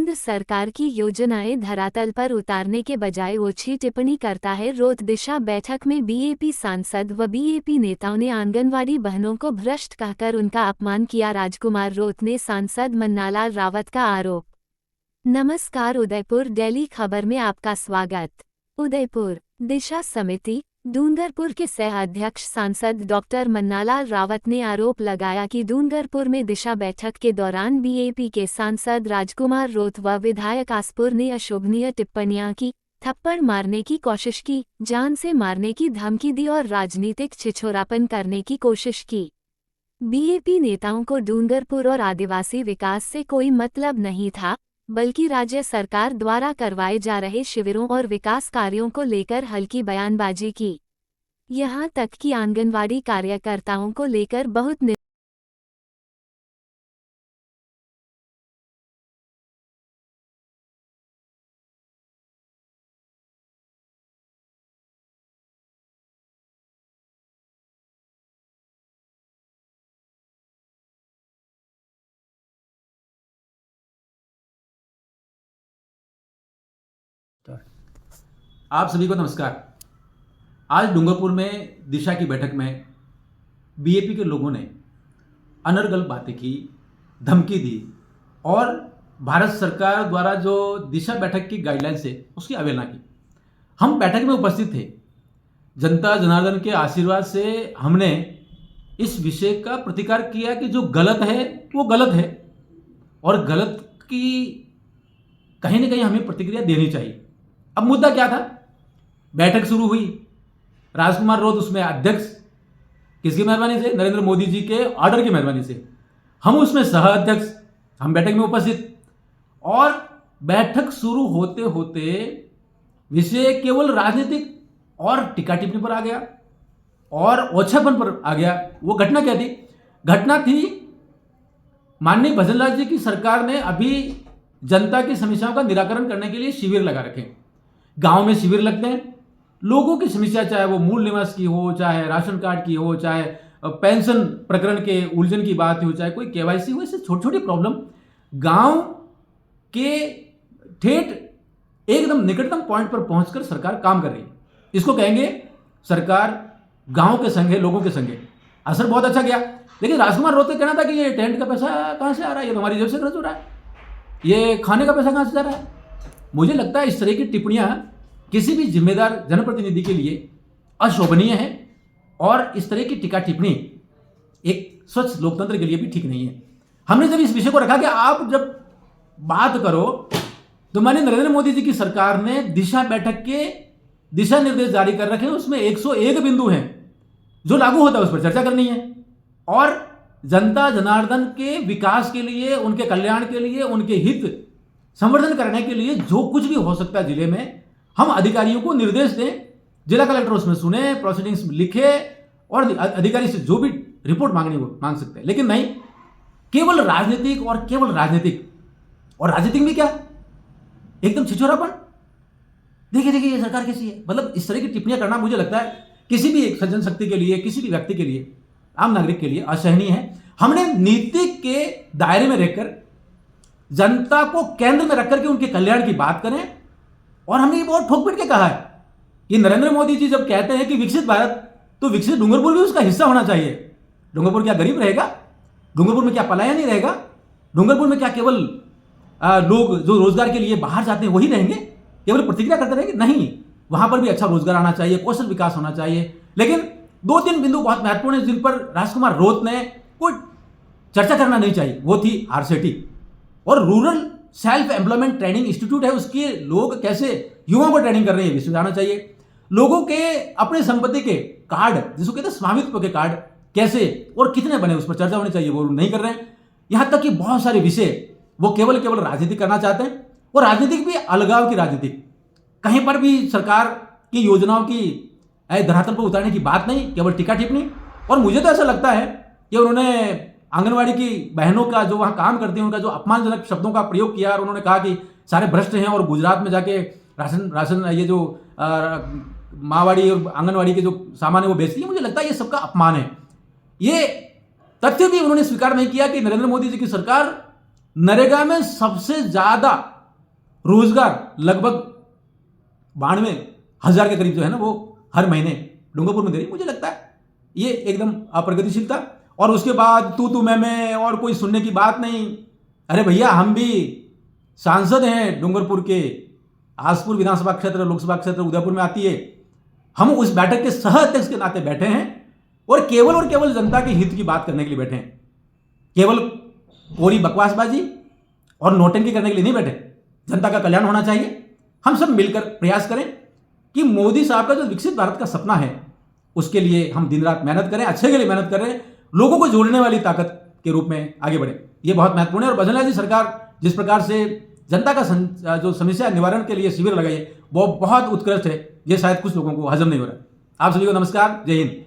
केंद्र सरकार की योजनाएं धरातल पर उतारने के बजाय ओछी टिप्पणी करता है। रोत दिशा बैठक में बीएपी सांसद व बीएपी नेताओं ने आंगनवाड़ी बहनों को भ्रष्ट कहकर उनका अपमान किया। राजकुमार रोत ने सांसद मन्नालाल रावत का आरोप। नमस्कार, उदयपुर डेली खबर में आपका स्वागत। उदयपुर दिशा समिति डूंगरपुर के सह अध्यक्ष सांसद डॉक्टर मन्नालाल रावत ने आरोप लगाया कि डूंगरपुर में दिशा बैठक के दौरान बीएपी के सांसद राजकुमार रोत व विधायक आसपुर ने अशोभनीय टिप्पणियां की, थप्पड़ मारने की कोशिश की, जान से मारने की धमकी दी और राजनीतिक छिछोरापन करने की कोशिश की। बीएपी नेताओं को डूंगरपुर और आदिवासी विकास से कोई मतलब नहीं था, बल्कि राज्य सरकार द्वारा करवाए जा रहे शिविरों और विकास कार्यों को लेकर हल्की बयानबाजी की। यहां तक कि आंगनवाड़ी कार्यकर्ताओं को लेकर बहुत आप सभी को नमस्कार। आज डूंगरपुर में दिशा की बैठक में बीएपी के लोगों ने अनर्गल बातें की, धमकी दी और भारत सरकार द्वारा जो दिशा बैठक की गाइडलाइंस है उसकी अवहेलना की। हम बैठक में उपस्थित थे। जनता जनार्दन के आशीर्वाद से हमने इस विषय का प्रतिकार किया कि जो गलत है वो गलत है और गलत की कहीं ना कहीं हमें प्रतिक्रिया देनी चाहिए। अब मुद्दा क्या था? बैठक शुरू हुई, राजकुमार रोत उसमें अध्यक्ष, किसकी मेहरबानी से? नरेंद्र मोदी जी के ऑर्डर की मेहरबानी से। हम उसमें सह अध्यक्ष, हम बैठक में उपस्थित। और बैठक शुरू होते होते विषय केवल राजनीतिक और टीका टिप्पणी पर आ गया और ओछापन पर आ गया। वो घटना क्या थी? घटना थी माननीय भजनलाल जी की सरकार ने अभी जनता की समस्याओं का निराकरण करने के लिए शिविर लगा रखे। गांव में शिविर लगते हैं, लोगों की समस्या चाहे वो मूल निवास की हो, चाहे राशन कार्ड की हो, चाहे पेंशन प्रकरण के उलझन की बात हो, चाहे कोई केवाईसी हो, ऐसे छोटी छोटी प्रॉब्लम गांव के ठेठ एकदम निकटतम पॉइंट पर पहुंचकर सरकार काम कर रही है। इसको कहेंगे सरकार गांव के संग है, लोगों के संग है। असर बहुत अच्छा गया। लेकिन राजकुमार रोत का कहना था कि ये टेंट का पैसा कहां से आ रहा है, ये तो हमारी जेब से खर्च हो रहा है, ये खाने का पैसा कहां से जा रहा है। मुझे लगता है इस तरह की टिप्पणियां किसी भी जिम्मेदार जनप्रतिनिधि के लिए अशोभनीय है और इस तरह की टीका टिप्पणी एक स्वच्छ लोकतंत्र के लिए भी ठीक नहीं है। हमने जब इस विषय को रखा कि आप जब बात करो तो माननीय नरेंद्र मोदी जी की सरकार ने दिशा बैठक के दिशा निर्देश जारी कर रखे हैं, उसमें 101 बिंदु हैं जो लागू होता है, उस पर चर्चा करनी है और जनता जनार्दन के विकास के लिए, उनके कल्याण के लिए, उनके हित संवर्धन करने के लिए जो कुछ भी हो सकता है जिले में, हम अधिकारियों को निर्देश दें। जिला कलेक्टर उसमें सुने, प्रोसीडिंग्स लिखे और अधिकारी से जो भी रिपोर्ट मांगनी वो मांग सकते हैं। लेकिन नहीं, केवल राजनीतिक और केवल राजनीतिक। और राजनीतिक में क्या? एकदम छिछोरापन। देखिए देखिए ये सरकार कैसी है। मतलब इस तरह की टिप्पणियां करना मुझे लगता है किसी भी एक सज्जन शक्ति के लिए, किसी भी व्यक्ति के लिए, आम नागरिक के लिए असहनीय है। हमने नीति के दायरे में रहकर जनता को केंद्र में रखकर के उनके कल्याण की बात करें। और हमने ये बहुत ठोक पीट के कहा है कि नरेंद्र मोदी जी जब कहते हैं कि विकसित भारत, तो विकसित डूंगरपुर भी उसका हिस्सा होना चाहिए। डूंगरपुर क्या गरीब रहेगा? डूंगरपुर में क्या पलायन नहीं रहेगा? डूंगरपुर में क्या केवल लोग जो रोजगार के लिए बाहर जाते हैं वही रहेंगे, केवल प्रतिक्रिया करते रहेंगे? नहीं, वहां पर भी अच्छा रोजगार आना चाहिए, कौशल विकास होना चाहिए। लेकिन 2-3 बिंदु बहुत महत्वपूर्ण है जिन पर राजकुमार रोत ने कोई चर्चा करना नहीं चाहिए। वो थी आरसेटी और rural self employment training institute है, उसके लोग कैसे युवाओं को ट्रेनिंग कर रहे हैं विषय जाना चाहिए। लोगों के अपने संपत्ति के कार्ड, जिसको कहते हैं स्वामित्व के कार्ड, कैसे और कितने बने, उस पर चर्चा होनी चाहिए। वो नहीं कर रहे हैं। यहां तक कि बहुत सारे विषय वो केवल राजनीति करना चाहते हैं और राजनीतिक भी अलगाव की राजनीति। कहीं पर भी सरकार की योजनाओं की धरातल पर उतारने की बात नहीं, केवल टीका टिप्पणी। और मुझे तो ऐसा लगता है कि उन्होंने आंगनवाड़ी की बहनों का जो वहां काम करती हैं उनका जो अपमानजनक शब्दों का प्रयोग किया और उन्होंने कहा कि सारे भ्रष्ट हैं और गुजरात में जाके राशन ये जो माँवाड़ी और आंगनवाड़ी के जो सामान है वो बेचती है। मुझे लगता है ये सबका अपमान है। ये तथ्य भी उन्होंने स्वीकार नहीं किया कि नरेंद्र मोदी जी की सरकार नरेगा में सबसे ज्यादा रोजगार लगभग 92,000 के करीब जो है ना वो हर महीने डूंगरपुर में दे रही। मुझे लगता है ये एकदम अप्रगतिशील था। और उसके बाद तू मैं और कोई सुनने की बात नहीं। अरे भैया, हम भी सांसद हैं डूंगरपुर के, आसपुर विधानसभा क्षेत्र, लोकसभा क्षेत्र उदयपुर में आती है। हम उस बैठक के सह अध्यक्ष के नाते बैठे हैं और केवल जनता के हित की बात करने के लिए बैठे हैं। केवल कोरी बकवासबाजी और नोटंकी करने के लिए नहीं बैठे। जनता का कल्याण होना चाहिए। हम सब मिलकर प्रयास करें कि मोदी साहब का जो विकसित भारत का सपना है उसके लिए हम दिन रात मेहनत करें, अच्छे के लिए मेहनत करें, लोगों को जोड़ने वाली ताकत के रूप में आगे बढ़े। ये बहुत महत्वपूर्ण है। और भजनलाल जी सरकार जिस प्रकार से जनता का जो समस्या निवारण के लिए शिविर लगाई है वो बहुत उत्कृष्ट है। ये शायद कुछ लोगों को हजम नहीं हो रहा है। आप सभी को नमस्कार, जय हिंद।